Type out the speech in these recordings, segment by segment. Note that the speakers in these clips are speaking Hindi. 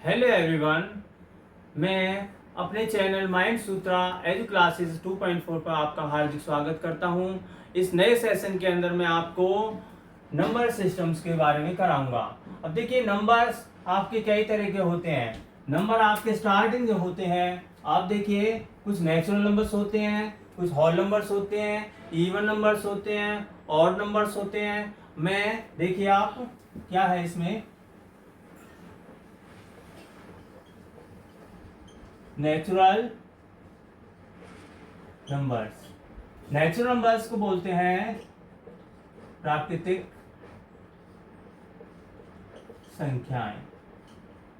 हेलो एवरीवन, मैं अपने चैनल माइंड सूत्रा एजू क्लासेस 2.4 पर आपका हार्दिक स्वागत करता हूं। इस नए सेशन के अंदर मैं आपको नंबर सिस्टम्स के बारे में कराऊंगा। अब देखिए, नंबर्स आपके कई तरह के होते हैं। नंबर आपके स्टार्टिंग जो होते हैं, आप देखिए, कुछ नेचुरल नंबर्स होते हैं, कुछ होल नंबर्स होते हैं, इवन नंबर्स होते हैं, ऑड नंबर्स होते हैं। मैं देखिए, आप क्या है इसमें नेचुरल नंबर्स। नेचुरल नंबर्स को बोलते हैं प्राकृतिक संख्याएं।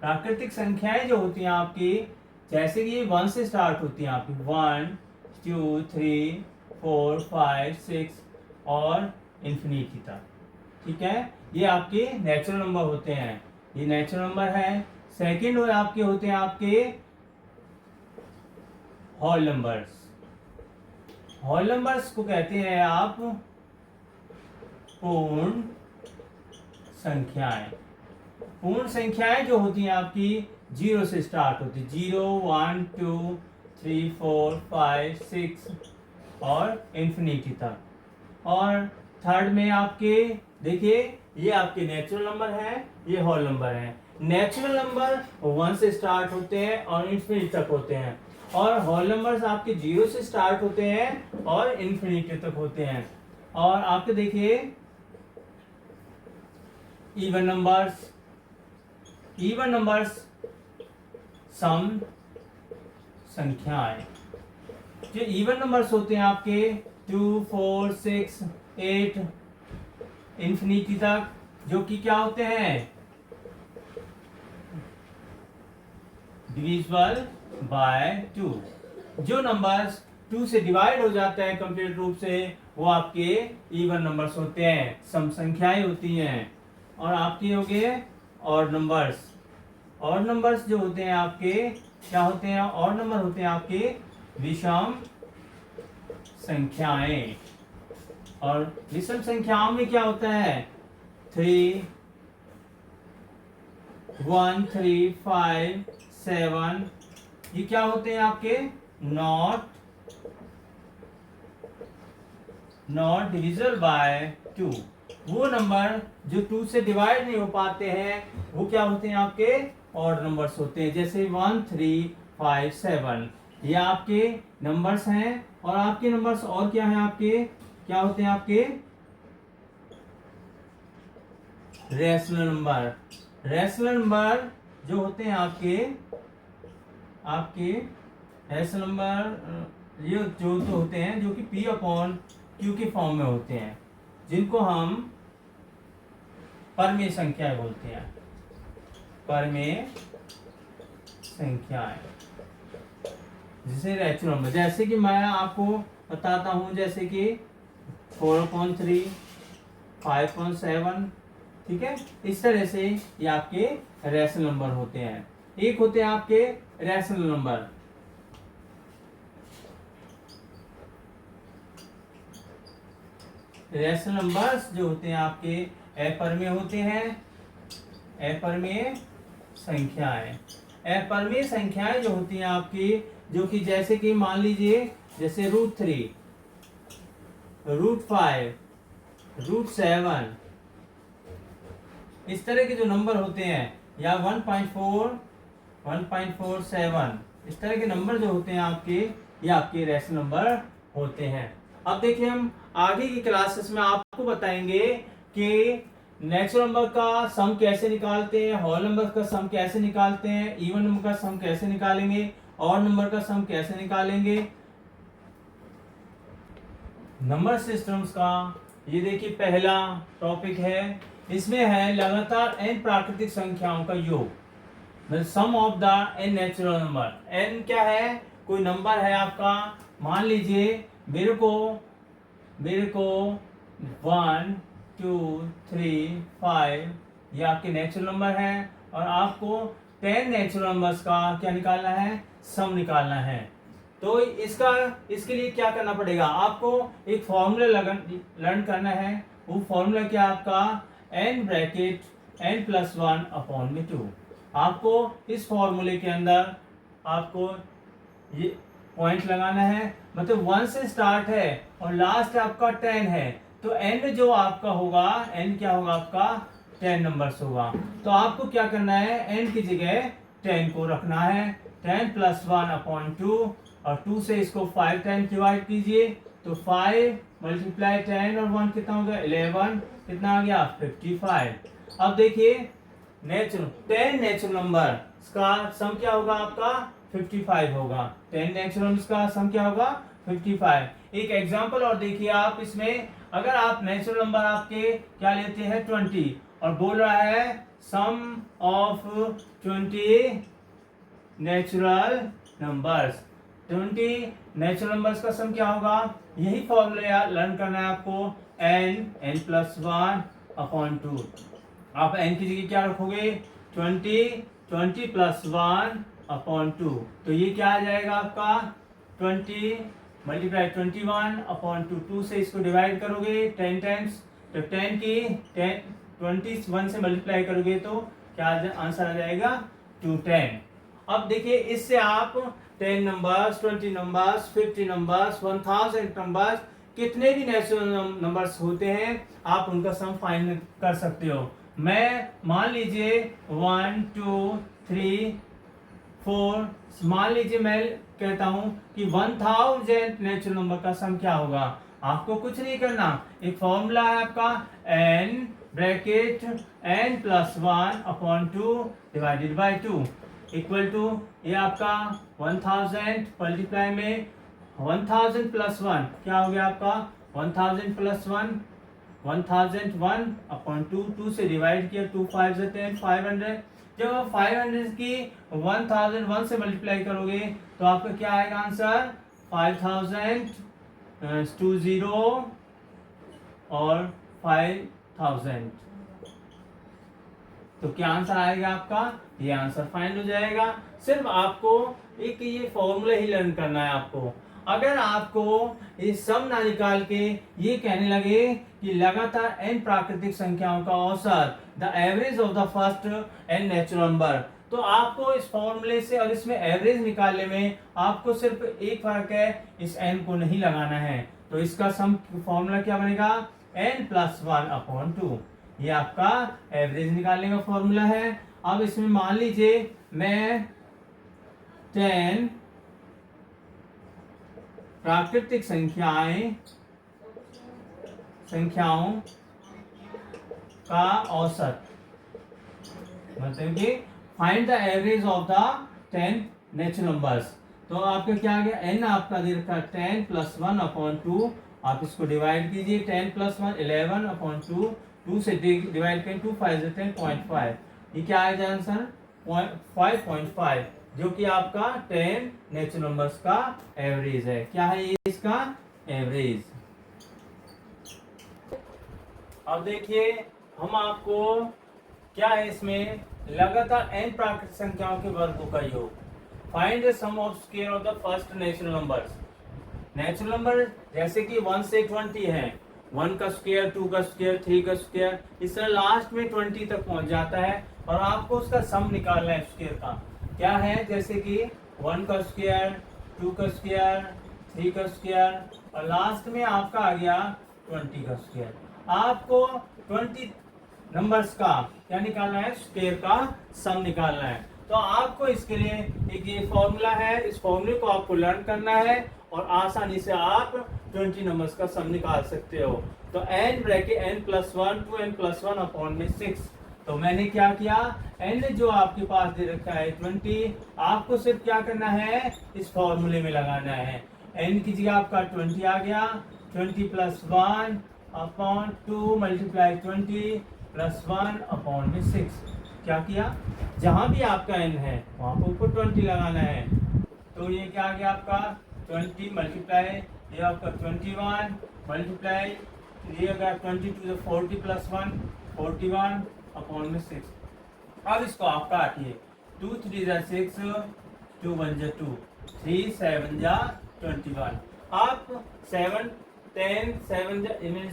प्राकृतिक संख्याएं जो होती हैं आपकी, जैसे कि 1 से स्टार्ट होती हैं आपकी, 1 2 3 4 5 6 और इन्फिनिटी तक। ठीक है, ये आपके नेचुरल नंबर होते हैं, ये नेचुरल नंबर है। सेकंड आपके होते हैं आपके होल नंबर्स। होल नंबर्स को कहते हैं आप पूर्ण संख्याएं। पूर्ण संख्याएं जो होती हैं आपकी 0 से स्टार्ट होती है, 0 1 2 3 4 5 6 और इन्फिनिटी तक। और थर्ड में आपके देखिए, ये आपके नेचुरल नंबर है, ये होल नंबर है। नेचुरल नंबर 1 से स्टार्ट होते हैं और इन्फिनिटी तक होते हैं, और होल नंबर्स आपके 0 से स्टार्ट होते हैं और इन्फिनिटी तक होते हैं। और आपके देखिए इवन नंबर्स। इवन नंबर्स सम संख्याएं। जो इवन नंबर्स होते हैं आपके 2 4 6 8 इन्फिनिटी तक, जो कि क्या होते हैं, डिविजिबल बाय 2। जो नंबर्स 2 से डिवाइड हो जाते हैं कंप्लीट रूप से, वो आपके इवन नंबर्स होते हैं, सम संख्याएं होती हैं। और आपके हो गए ऑड नंबर्स। ऑड नंबर्स जो होते हैं आपके क्या होते हैं, ऑड नंबर होते हैं आपके विषम संख्याएं। और विषम संख्याओं में क्या होता है, 3 1 3 5 7, ये क्या होते हैं आपके नॉट डिविजिबल बाय 2। वो नंबर जो 2 से डिवाइड नहीं हो पाते हैं, वो क्या होते हैं, आपके ऑड नंबर्स होते हैं। जैसे 1 3 5 7, ये आपके नंबर्स हैं। और आपके नंबर्स और क्या हैं, आपके क्या होते हैं, आपके रेशनल नंबर। रेशनल नंबर जो होते हैं आपके रेशनल नंबर, ये जो तो होते हैं जो कि P अपॉन Q के फॉर्म में होते हैं, जिनको हम परमेय संख्याएं बोलते हैं। परमेय संख्याएं जिसे नेचुरल नंबर, जैसे कि मैं आपको बताता हूं, जैसे कि 4/3 5/7, ठीक है। इस तरह से ये आपके रेशनल नंबर होते हैं। एक होते हैं आपके रेशनल नंबर। रेशनल नंबर्स जो होते हैं आपके अपरिमेय होते हैं। अपरिमेय संख्याएं। अपरिमेय संख्याएं जो होती हैं आपकी, जो कि जैसे कि मान लीजिए, जैसे √3 √5 √7, इस तरह के जो नंबर होते हैं, या 1.4 1.47, इस तरह के नंबर जो होते हैं आपके, ये आपके रेशनल नंबर होते हैं। अब देखिए, हम आगे की क्लासेस में आपको बताएंगे कि नेचुरल नंबर का सम कैसे निकालते हैं, होल नंबर का सम कैसे निकालते हैं, इवन नंबर का सम कैसे निकालेंगे, ऑड नंबर का सम कैसे निकालेंगे। नंबर सिस्टम्स का ये देखिए पहला टॉपिक है, इसमें है लगातार n प्राकृतिक संख्याओं का योग, मतलब sum of the n natural number. n क्या है, कोई नंबर है आपका, मान लीजिए मेरे को 1 2 3 5, ये आपके नेचुरल नंबर है, और आपको 10 नेचुरल नंबर्स का क्या निकालना है, सम निकालना है। तो इसके लिए क्या करना पड़ेगा, आपको एक फॉर्मूला लर्न करना है। वो फॉर्मूला क्या आपका, n ब्रैकेट n+1/2। आपको इस फॉर्मूले के अंदर आपको ये पॉइंट लगाना है, मतलब 1 से स्टार्ट है और लास्ट आपका 10 है, तो n जो आपका होगा, n क्या होगा आपका 10 नंबर्स होगा। तो आपको क्या करना है, n की जगह 10 को रखना है। 10 प्लस 1/2 और 2 से इसको 5 टाइम डिवाइड कीजिए, तो 5 मल्टीप्लाई 10 और 1 कितना हो गया 11, कितना आ गया 55। अब देखिए नेचुरल 10 नेचुरल नंबर का सम क्या होगा आपका 55 होगा। 10 नेचुरल नंबर्स का सम क्या होगा 55। एक एग्जांपल और देखिए आप इसमें, अगर आप नेचुरल नंबर आपके क्या लेते हैं 20 और बोल रहा है sum of 20 natural numbers, 20 natural numbers का सम क्या होगा, यही फॉर्मूला लर्न करना है आपको, n प्लस 1/2। आप n की जगह क्या रखोगे 20 प्लस 1/2, तो ये क्या आ जाएगा आपका 20 मल्टीप्लाई 21/2, 2 से इसको डिवाइड करोगे 10 टाइम्स, तो 10 की 21 से मल्टीप्लाई करोगे तो क्या आंसर आ जाएगा 210। अब देखिए इससे आप 10 नंबर्स, 20 नंबर्स, 50 नंबर्स, 1000 नंबर्स, कितने भी नेचुरल नंबर्स होते हैं आप उनका सम फाइंड कर सकते हो। मैं मान लीजिए 1 2 3 4, मान लीजिए मैं कहता हूं कि 1000 नेचुरल नंबर का सम क्या होगा। आपको कुछ नहीं करना, एक फॉर्मूला है आपका n bracket n plus 1/2 divided by 2 equal to, ये आपका 1000 मल्टीप्लाई में 1000 प्लस 1 क्या हो गया आपका 1000 प्लस 1 1001/2, 2 से डिवाइड किया 2 5 10 500। जब आप 500 की 1001 से मल्टीप्लाई करोगे तो आपका क्या आएगा आंसर 5000 20 और 5000, तो क्या आंसर आएगा आपका, ये आंसर फाइंड हो जाएगा। सिर्फ आपको एक ये फॉर्मूला ही लर्न करना है आपको। अगर आपको ये सम ना निकाल के ये कहने लगे कि लगातार n प्राकृतिक संख्याओं का औसत, the average of the first n natural number, तो आपको इस फॉर्मूले से और इसमें एवरेज निकालने में आपको सिर्फ एक फर्क है, इस n को नहीं लगाना है। तो इसका सम फॉर्मूला क्या बनेगा n प्लस 1/2, ये आपका एवरेज निकालने का फॉर्मूला है। अब इसमें मान लीजिए मैं 10 प्राकृतिक संख्याओं का औसत, मतलब कि find the average of the 10 natural numbers, तो आपका क्या आ गया n आपका दे रखा है 10 प्लस 1/2, आप इसको डिवाइड कीजिए 10 प्लस 1 11/2, 2 से डिवाइड करें 2 5 10.5, ये क्या आएगा आंसर 5.5, जो कि आपका 10 नेचुरल नंबर्स का एवरेज है। क्या है ये इसका एवरेज। अब देखिए हम आपको क्या है इसमें, लगातार n प्राकृतिक संख्याओं के वर्गों का योग, find the sum of square of the first natural numbers. Natural number जैसे कि 1 से 20 है, 1 का स्क्वायर, 2 का स्क्वायर, 3 का स्क्वायर, इस तरह लास्ट में 20 तक पहुंच जाता है और आपको उसका सम निकालना है स्क्वायर का। क्या है, जैसे कि 1 का स्क्वायर, 2 का स्क्वायर, 3 का स्क्वायर और लास्ट में आपका आ गया 20 का स्क्वायर। आपको 20 नंबर्स का क्या निकालना है, स्क्वायर का सम निकालना है। तो आपको इसके लिए एक ये फॉर्मूला है, इस फॉर्मूले को आपको लर्न करना है और आसानी से आप 20 नंबर्स का सम निकाल सकते हो। तो n bracket n plus 1 two n plus 1/6, तो मैंने क्या किया, n जो आपके पास दे रखा है 20, आपको सिर्फ क्या करना है इस फॉर्मूले में लगाना है। n की जगह आपका 20 आ गया, 20 प्लस 1/2 मल्टीप्लाई 20 प्लस 1/6, क्या किया, जहां भी आपका n है वहां पर ऊपर 20 लगाना है। तो ये क्या आ गया आपका 20 मल्टीप्लाई, ये आपका 21 मल्टीप्लाई, ये गया 22 से 40 प्लस 1 41/6। अब इसको आप काटिए, 2 3 जा 6, 2 1 जा 2, 3 7 जा 21। आप 7 10 7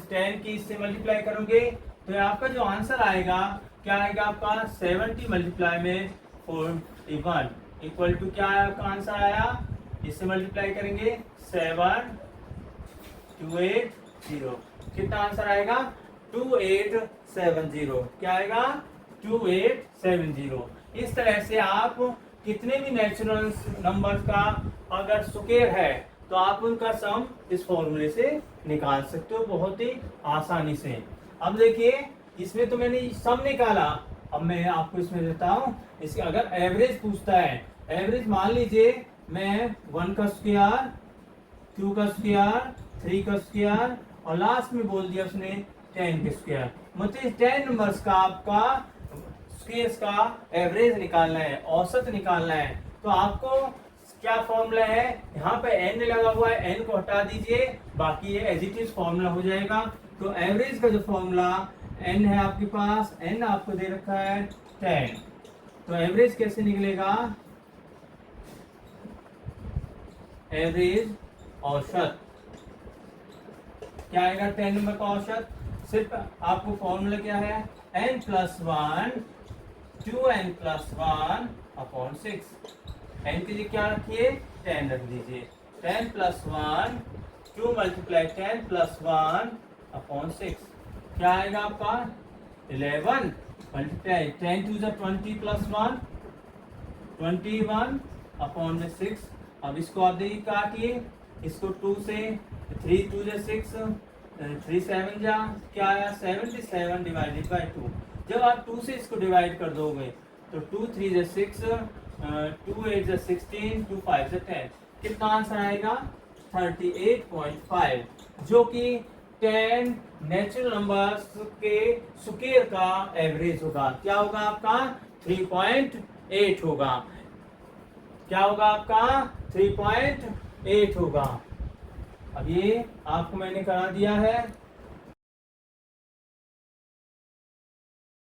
10 की इससे मल्टीप्लाई करोगे तो आपका जो आंसर आएगा क्या आएगा आपका 70 मल्टीप्लाई में 41 इक्वल टू क्या आंसर आया, इससे मल्टीप्लाई करेंगे 7280, कितना आंसर आएगा 2870, क्या आएगा 2870। इस तरह से आप कितने भी नेचुरल नंबर का अगर स्क्वायर है तो आप उनका सम इस फॉर्मूले से निकाल सकते हो बहुत ही आसानी से। अब देखिए इसमें तो मैंने सम निकाला, अब मैं आपको इसमें देता हूं इसके अगर एवरेज पूछता है, एवरेज मान लीजिए मैं 1 का स्क्वायर, 2 का स्क्वायर, 3 का स्क्वायर और लास्ट में बोल दिया उसने 10 का स्क्वायर, मतलब 10 नंबर्स का आपका स्क्वायर्स का एवरेज निकालना है, औसत निकालना है। तो आपको क्या फॉर्मूला है, यहाँ पे n लगा हुआ है, n को हटा दीजिए, बाकी ये एज इट इज फॉर्मूला हो जाएगा। तो एवरेज का जो फॉर्मूला n है आपके पास, n आपको दे रखा है 10, तो एवरेज कैसे निकलेगा, एवरेज औसत क्या आएगा 10 नंबर का औसत, सिर्फ आपको फॉर्मूला क्या है n + 1 2n + 1 अपॉन 6, n के लिए क्या रखिए 10 रख दीजिए, 10 + 1 2 × 10 + 1 अपॉन 6, क्या आएगा आपका 11 मल्टीप्लाई 10 2 20 + 1 21 अपॉन में 6। अब इसको आप देखिए काटिए, इसको 2 से 3 2 6 3 7 जा क्या आया 77 डिवाइडेड बाय 2। जब आप 2 से इसको डिवाइड कर दोगे तो 2 3 6 2 8 16 2 5 10, कितना आंसर आएगा 38.5, जो कि 10 नेचुरल नंबर्स के स्क्वायर का एवरेज होगा। क्या होगा आपका 3.8 होगा, क्या होगा आपका 3.8 होगा। अब ये आपको मैंने करा दिया है।